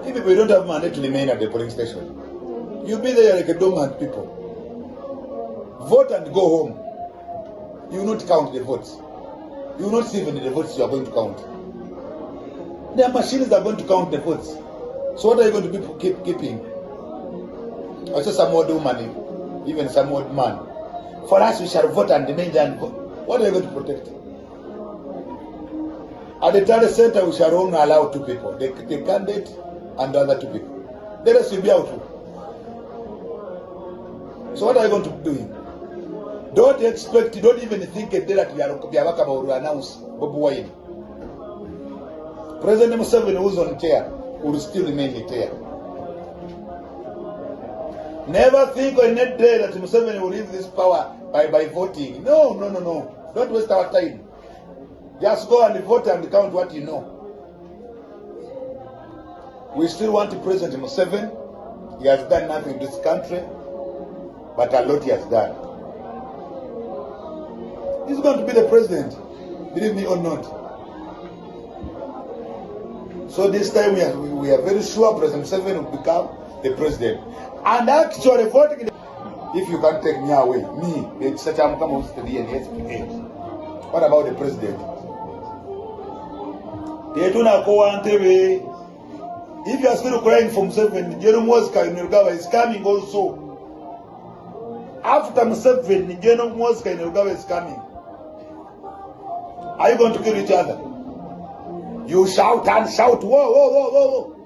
If people don't have money to remain at the polling station, you'll be there like a dormant people. Vote and go home. You will not count the votes. You will not see even the votes you are going to count. There are machines that are going to count the votes. So what are you going to be keeping? I saw some old woman, even some old man. For us, we shall vote and remain there and vote. What are you going to protect? At the Tare Center, we shall only allow 2 people, the candidate and the other 2 people. The rest will be out. So what are you going to be doing? Don't expect, don't even think a day that we will announce Bobi Wine. President Museveni, who's on chair, will still remain in chair. Never think on that day that Museveni will leave this power by voting. No. Don't waste our time. Just go and vote and count what you know. We still want President Museveni. He has done nothing in this country, but a lot he has done. He's going to be the president, believe me or not. So this time we are very sure President Museveni will become the president. And actually voting, if you can't take me away, it's such a what about the president? If you are still crying for Museveni, General Mosca is coming also. After Museveni, General Mosca is coming. Are you going to kill each other? You shout and shout, whoa, whoa, whoa, whoa, whoa.